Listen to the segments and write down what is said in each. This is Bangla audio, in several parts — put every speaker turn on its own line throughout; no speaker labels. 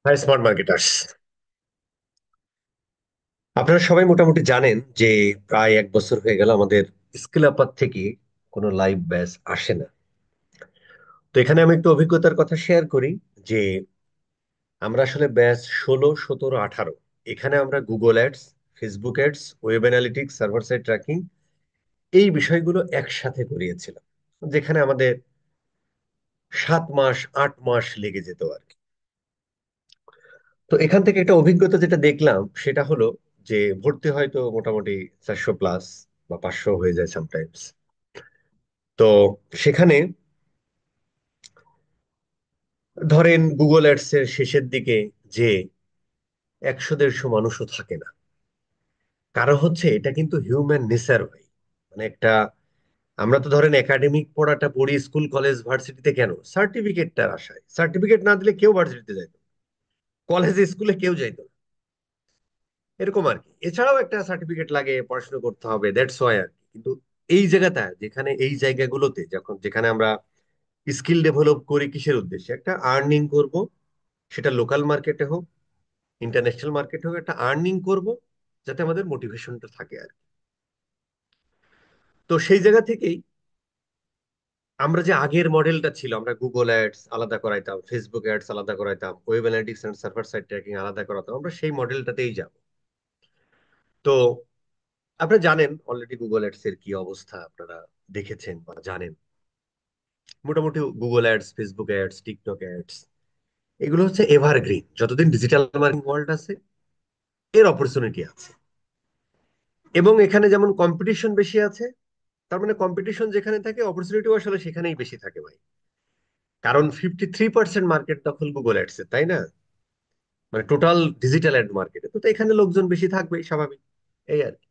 High smart marketers. আপনারা সবাই মোটামুটি জানেন যে প্রায় 1 বছর হয়ে গেল আমাদের স্কিল আপার থেকে কোনো লাইভ ব্যাচ আসে না। তো এখানে আমি একটু অভিজ্ঞতার কথা শেয়ার করি যে আমরা আসলে ব্যাচ 16, 17, 18 এখানে আমরা Google ads, Facebook ads, web analytics, server side tracking এই বিষয়গুলো একসাথে করিয়েছিলাম, যেখানে আমাদের 7 মাস 8 মাস লেগে যেত আর কি। তো এখান থেকে একটা অভিজ্ঞতা যেটা দেখলাম সেটা হলো যে ভর্তি হয়তো মোটামুটি 400 প্লাস বা 500 হয়ে যায় সামটাইমস। তো সেখানে ধরেন গুগল অ্যাডস এর শেষের দিকে যে 100 150 মানুষও থাকে না। কারণ হচ্ছে এটা কিন্তু হিউম্যান নেচার হয়, মানে একটা, আমরা তো ধরেন একাডেমিক পড়াটা পড়ি স্কুল কলেজ ভার্সিটিতে কেন? সার্টিফিকেটটার আশায়। সার্টিফিকেট না দিলে কেউ ভার্সিটিতে যাইতো না, কলেজে স্কুলে কেউ যাইতো না, এরকম আর কি। এছাড়াও একটা সার্টিফিকেট লাগে, পড়াশোনা করতে হবে, দ্যাটস ওয়াই আর কি। কিন্তু এই জায়গাটা যেখানে, এই জায়গাগুলোতে যখন, যেখানে আমরা স্কিল ডেভেলপ করি কিসের উদ্দেশ্যে? একটা আর্নিং করব, সেটা লোকাল মার্কেটে হোক, ইন্টারন্যাশনাল মার্কেটে হোক, একটা আর্নিং করব যাতে আমাদের মোটিভেশনটা থাকে আর কি। তো সেই জায়গা থেকেই আমরা যে আগের মডেলটা ছিল, আমরা গুগল অ্যাডস আলাদা করাইতাম, ফেসবুক অ্যাডস আলাদা করাইতাম, web analytics and server side tracking আলাদা করাতাম, আমরা সেই মডেলটাতেই যাব। তো আপনারা জানেন অলরেডি গুগল অ্যাডস এর কি অবস্থা, আপনারা দেখেছেন বা জানেন। মোটামুটি Google ads, Facebook ads, TikTok ads এগুলো হচ্ছে এভারগ্রিন। যতদিন ডিজিটাল মার্কেটিং ওয়ার্ল্ড আছে এর অপরচুনিটি আছে। এবং এখানে যেমন কম্পিটিশন বেশি আছে, তার মানে কম্পিটিশন যেখানে থাকে অপরচুনিটিও আসলে সেখানেই বেশি থাকে ভাই। কারণ 53% মার্কেট দখল গুগল অ্যাডস এর, তাই না? মানে টোটাল ডিজিটাল অ্যাড মার্কেটে তো এখানে লোকজন বেশি থাকবে, স্বাভাবিক, এই আর কি।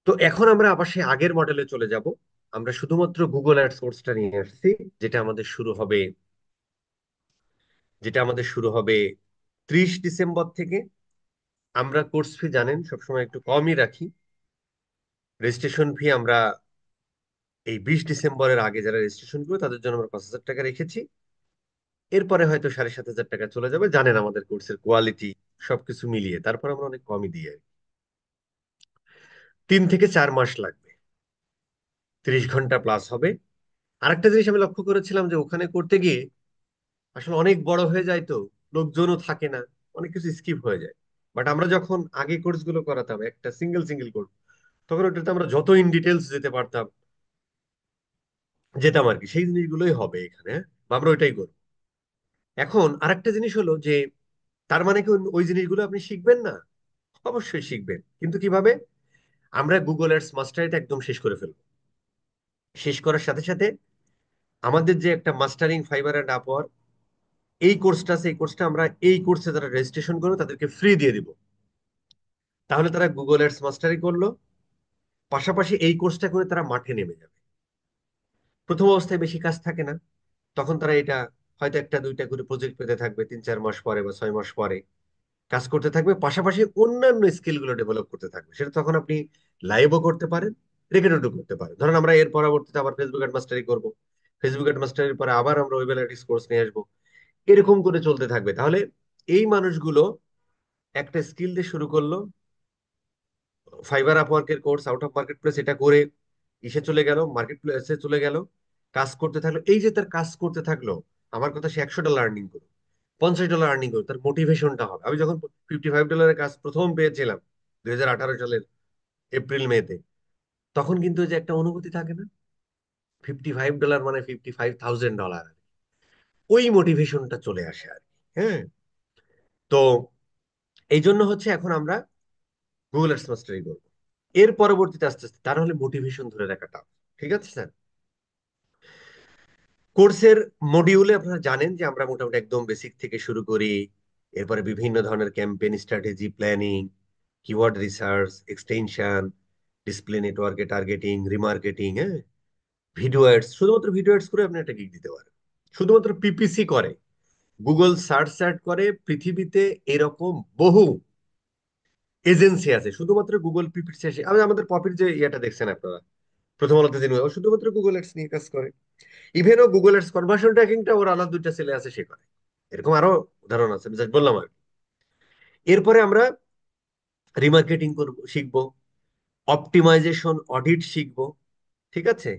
তো এখন আমরা আবার সেই আগের মডেলে চলে যাব। আমরা শুধুমাত্র গুগল অ্যাডস কোর্সটা নিয়ে আসছি, যেটা আমাদের শুরু হবে, যেটা আমাদের শুরু হবে 30 ডিসেম্বর থেকে। আমরা কোর্স ফি জানেন সবসময় একটু কমই রাখি। রেজিস্ট্রেশন ফি আমরা এই 20 ডিসেম্বরের আগে যারা রেজিস্ট্রেশন করবে তাদের জন্য আমরা 5,000 টাকা রেখেছি। এরপরে হয়তো 7,500 টাকা চলে যাবে, জানেন আমাদের কোর্সের কোয়ালিটি সবকিছু মিলিয়ে, তারপর আমরা অনেক কমই দিই আর কি। 3 থেকে 4 মাস লাগবে, 30 ঘন্টা প্লাস হবে। আরেকটা জিনিস আমি লক্ষ্য করেছিলাম যে ওখানে করতে গিয়ে আসলে অনেক বড় হয়ে যায়, তো লোকজনও থাকে না, অনেক কিছু স্কিপ হয়ে যায়। বাট আমরা যখন আগে কোর্স গুলো করাতাম একটা সিঙ্গেল সিঙ্গেল কোর্স, তখন ওটাতে আমরা যত ইন ডিটেলস যেতে পারতাম, যেতাম আর কি। সেই জিনিসগুলোই হবে এখানে, হ্যাঁ? বা আমরা ওইটাই করবো। এখন আরেকটা জিনিস হলো যে তার মানে কি ওই জিনিসগুলো আপনি শিখবেন না? অবশ্যই শিখবেন, কিন্তু কিভাবে? আমরা গুগল অ্যাডস মাস্টারিটা একদম শেষ করে ফেলবো। শেষ করার সাথে সাথে আমাদের যে একটা মাস্টারিং ফাইবার অ্যান্ড আপওয়ার্ক এই কোর্সটা আছে, এই কোর্সটা আমরা, এই কোর্সে যারা রেজিস্ট্রেশন করবে তাদেরকে ফ্রি দিয়ে দিব। তাহলে তারা গুগল অ্যাডস মাস্টারি করলো, পাশাপাশি এই কোর্সটা করে তারা মাঠে নেমে যাবে। প্রথম অবস্থায় বেশি কাজ থাকে না, তখন তারা এটা হয়তো একটা দুইটা করে প্রজেক্ট পেতে থাকবে, 3 4 মাস পরে বা 6 মাস পরে কাজ করতে থাকবে, পাশাপাশি অন্যান্য স্কিল গুলো ডেভেলপ করতে থাকবে। সেটা তখন আপনি লাইভও করতে পারেন, রেকর্ডও করতে পারেন। ধরেন আমরা এর পরবর্তীতে আবার ফেসবুক অ্যাড মাস্টারি করবো, ফেসবুক অ্যাড মাস্টারির পরে আবার আমরা ওয়েব অ্যানালিটিক্স কোর্স নিয়ে আসবো, এরকম করে চলতে থাকবে। তাহলে এই মানুষগুলো একটা স্কিল দিয়ে শুরু করলো, ফাইবার আপওয়ার্কের course, out of marketplace, এটা করে ইসে চলে গেল, মার্কেট প্লেসে চলে গেল, কাজ করতে থাকলো। এই যে তার কাজ করতে থাকলো, আমার কথা, সে $100 আর্নিং করুক, $50 আর্নিং করুক, তার মোটিভেশনটা হবে। আমি যখন $55 কাজ প্রথম পেয়েছিলাম 2018 সালের এপ্রিল মেতে, তখন কিন্তু ওই যে একটা অনুভূতি থাকে না, $55 মানে $55,000, ওই মোটিভেশনটা চলে আসে আর কি। হ্যাঁ। তো এই জন্য হচ্ছে এখন আমরা গুগল অ্যাডস মাস্টারি করবো। এর পরবর্তীতে আস্তে আস্তে তার হলে মোটিভেশন ধরে রাখাটা, ঠিক আছে স্যার? কোর্সের মডিউলে আপনারা জানেন যে আমরা মোটামুটি একদম বেসিক থেকে শুরু করি, এরপরে বিভিন্ন ধরনের campaign strategy, planning, keyword research, extension, display নেটওয়ার্কে টার্গেটিং, রিমার্কেটিং, হ্যাঁ, ভিডিও অ্যাডস। শুধুমাত্র ভিডিও অ্যাডস করে আপনি একটা গিগ দিতে পারেন। শুধুমাত্র পিপিসি করে, গুগল সার্চ অ্যাড করে, পৃথিবীতে এরকম বহু এজেন্সি আছে শুধুমাত্র গুগল পিপিসি। আমাদের পপির যে ইয়েটা দেখছেন আপনারা, প্রথম আলোতে দিন, ও শুধুমাত্র গুগল অ্যাডস নিয়ে কাজ করে। ইভেন ও গুগল এর কনভার্সন ট্র্যাকিংটা ওর আলাদা দুইটা ছেলে আছে, সে করে। এরকম আরো উদাহরণ আছে, জাস্ট বললাম আর কি। এরপরে আমরা রিমার্কেটিং করব, শিখবো, অপটিমাইজেশন অডিট শিখবো, ঠিক আছে।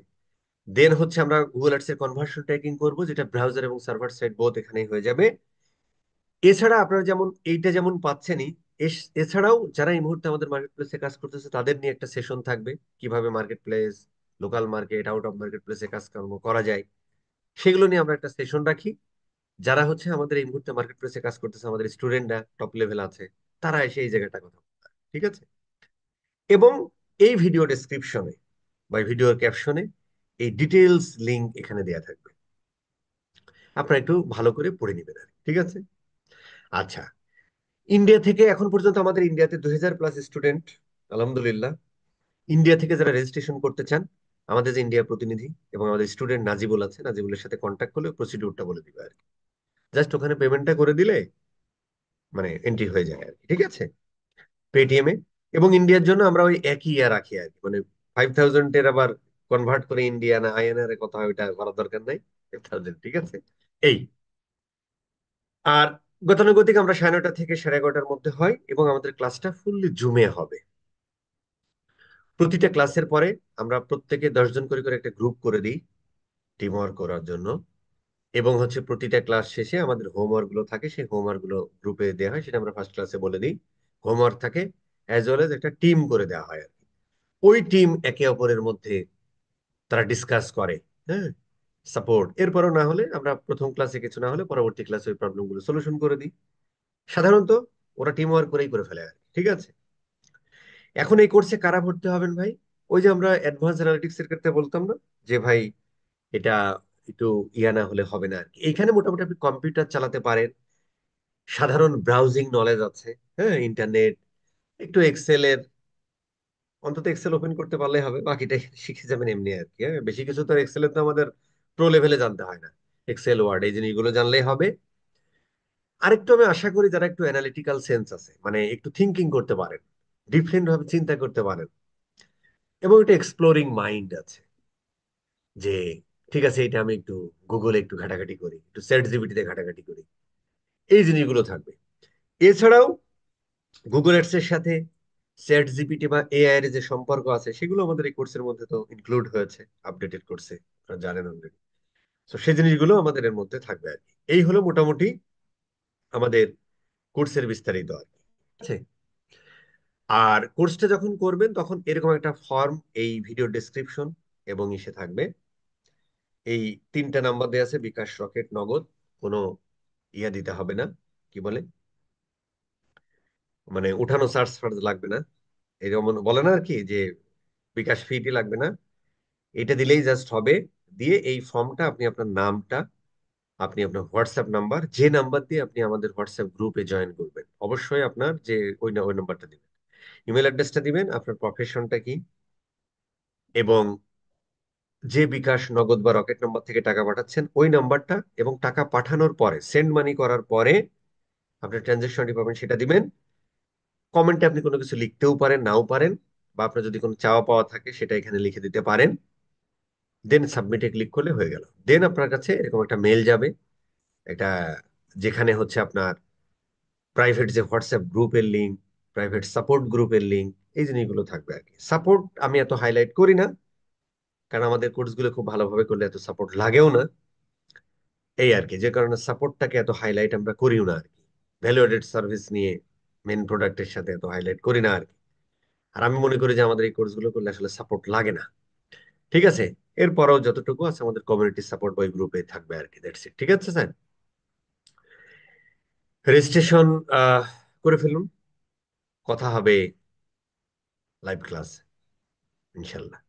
দেন হচ্ছে আমরা গুগল অ্যাডস এর কনভার্সন ট্র্যাকিং করব, যেটা ব্রাউজার এবং সার্ভার সাইড বোথ এখানেই হয়ে যাবে। এছাড়া আপনারা যেমন এইটা যেমন পাচ্ছেনই, এছাড়াও যারা এই মুহূর্তে আমাদের মার্কেট প্লেসে কাজ করতেছে তাদের নিয়ে একটা সেশন থাকবে, কিভাবে market place, local market, out of market প্লেসে কাজকর্ম করা যায়, সেগুলো নিয়ে আমরা একটা সেশন রাখি। যারা হচ্ছে আমাদের এই মুহূর্তে মার্কেট প্লেসে কাজ করতেছে, আমাদের স্টুডেন্টরা টপ লেভেল আছে, তারা এসে এই জায়গাটা কথা বলবে, ঠিক আছে। এবং এই ভিডিও ডেসক্রিপশনে বা ভিডিওর ক্যাপশনে এই ডিটেলস লিংক এখানে দেয়া থাকবে, আপনারা একটু ভালো করে পড়ে নেবেন আর কি, ঠিক আছে। আচ্ছা, ইন্ডিয়া থেকে এখন পর্যন্ত আমাদের ইন্ডিয়াতে 2000+ স্টুডেন্ট, আলহামদুলিল্লাহ। ইন্ডিয়া থেকে যারা রেজিস্ট্রেশন করতে চান, আমাদের যে ইন্ডিয়া প্রতিনিধি এবং আমাদের স্টুডেন্ট নাজিবুল আছে, নাজিবুলের সাথে কন্ট্যাক্ট করলে প্রসিডিউরটা বলে দিবে আর কি। জাস্ট ওখানে পেমেন্টটা করে দিলে মানে এন্ট্রি হয়ে যায় আর কি, ঠিক আছে, পেটিএম এ। এবং ইন্ডিয়ার জন্য আমরা ওই একই ইয়া রাখি আর কি, মানে 5000-এর আবার কনভার্ট করে ইন্ডিয়া না আইএনআর এর কথা ওইটা করার দরকার নাই, 5000, ঠিক আছে। এই, আর গতানুগতিক আমরা 9:30 থেকে 11:30-র মধ্যে হয়, এবং আমাদের ক্লাসটা ফুললি জুমে হবে। প্রতিটা ক্লাসের পরে আমরা প্রত্যেকে 10 জন করে করে একটা গ্রুপ করে দিই টিম ওয়ার্ক করার জন্য। এবং হচ্ছে প্রতিটা ক্লাস শেষে আমাদের হোমওয়ার্ক গুলো থাকে, সেই হোমওয়ার্ক গুলো গ্রুপে দেওয়া হয়, সেটা আমরা ফার্স্ট ক্লাসে বলে দিই। হোমওয়ার্ক থাকে, অ্যাজ ওয়েল এজ একটা টিম করে দেওয়া হয় আর কি। ওই টিম একে অপরের মধ্যে তারা ডিসকাস করে, হ্যাঁ, সাপোর্ট। এরপরও না হলে আমরা প্রথম ক্লাসে কিছু না হলে পরবর্তী ক্লাসে ওই প্রবলেম গুলো সলিউশন করে দিই। সাধারণত ওরা টিম ওয়ার্ক করেই করে ফেলে আর কি, ঠিক আছে। এখন এই কোর্সে কারা ভর্তি হবেন ভাই? ওই যে আমরা অ্যাডভান্স অ্যানালিটিক্স এর ক্ষেত্রে বলতাম না, যে ভাই এটা একটু ইয়া না হলে হবে না আর কি। এইখানে মোটামুটি আপনি কম্পিউটার চালাতে পারেন, সাধারণ ব্রাউজিং নলেজ আছে, হ্যাঁ, ইন্টারনেট, একটু এক্সেলের, অন্তত এক্সেল ওপেন করতে পারলেই হবে, বাকিটা শিখে যাবেন এমনি আর কি। হ্যাঁ, বেশি কিছু তো এক্সেলের তো আমাদের প্রো লেভেলে জানতে হয় না, এক্সেল ওয়ার্ড এই জিনিসগুলো জানলেই হবে। আরেকটু আমি আশা করি যারা একটু অ্যানালিটিক্যাল সেন্স আছে, মানে একটু থিঙ্কিং করতে পারেন, ডিফারেন্ট ভাবে চিন্তা করতে পারেন, এবং একটা এক্সপ্লোরিং মাইন্ড আছে, যে ঠিক আছে এটা আমি একটু গুগলে একটু ঘাটাঘাটি করি, একটু চ্যাট জিপিটিতে ঘাটাঘাটি করি, এই জিনিসগুলো থাকবে। এছাড়াও গুগল এডস এর সাথে চ্যাট জিপিটি বা এআই এর যে সম্পর্ক আছে, সেগুলো আমাদের এই কোর্সের মধ্যে তো ইনক্লুড হয়েছে, আপডেটেড কোর্সে, আপনারা জানেন অলরেডি। তো সেই জিনিসগুলো আমাদের এর মধ্যে থাকবে আর কি। এই হলো মোটামুটি আমাদের কোর্সের বিস্তারিত আর কি, ঠিক আছে। আর কোর্সটা যখন করবেন তখন এরকম একটা ফর্ম এই ভিডিও ডেসক্রিপশন এবং ইসে থাকবে। এই 3টা নাম্বার দেওয়া আছে, বিকাশ, রকেট, নগদ। কোনো ইয়া দিতে হবে না, কি বলে, মানে উঠানো সার্চ ফার্চ লাগবে না, এরকম বলে না আর কি, যে বিকাশ ফিটি লাগবে না। এটা দিলেই জাস্ট হবে। দিয়ে এই ফর্মটা আপনি আপনার নামটা, আপনি আপনার হোয়াটসঅ্যাপ নাম্বার, যে নাম্বার দিয়ে আপনি আমাদের হোয়াটসঅ্যাপ গ্রুপে জয়েন করবেন, অবশ্যই আপনার যে ওই নাম্বারটা দিবেন, ইমেল অ্যাড্রেসটা দিবেন, আপনার প্রফেশনটা কি, এবং যে বিকাশ, নগদ বা রকেট নাম্বার থেকে টাকা পাঠাচ্ছেন ওই নাম্বারটা, এবং টাকা পাঠানোর পরে সেন্ড মানি করার পরে আপনার ট্রানজেকশনটি পাবেন, সেটা দিবেন। কমেন্টে আপনি কোনো কিছু লিখতেও পারেন, নাও পারেন, বা আপনার যদি কোনো চাওয়া পাওয়া থাকে সেটা এখানে লিখে দিতে পারেন। দেন সাবমিটে ক্লিক করলে হয়ে গেল। দেন আপনার কাছে এরকম একটা মেল যাবে, এটা, যেখানে হচ্ছে আপনার প্রাইভেট যে হোয়াটসঅ্যাপ গ্রুপের লিঙ্ক, প্রাইভেট সাপোর্ট গ্রুপের লিঙ্ক, এই জিনিসগুলো থাকবে আর কি। সাপোর্ট আমি এত হাইলাইট করি না, কারণ আমাদের কোর্সগুলো খুব ভালোভাবে করলে এত সাপোর্ট লাগেও না, এই আর কি, যে কারণে সাপোর্টটাকে এত হাইলাইট আমরা করিও না আর কি। ভ্যালু এডেড সার্ভিস নিয়ে মেন প্রোডাক্টের সাথে এত হাইলাইট করি না আর কি। আর আমি মনে করি যে আমাদের এই কোর্সগুলো করলে আসলে সাপোর্ট লাগে না, ঠিক আছে। এরপরও যতটুকু আছে আমাদের কমিউনিটি সাপোর্ট বই গ্রুপে থাকবে আর কি, দ্যাটস ইট, ঠিক আছে স্যার। রেজিস্ট্রেশন করে ফেলুন, কথা হবে লাইভ ক্লাস ইনশাল্লাহ।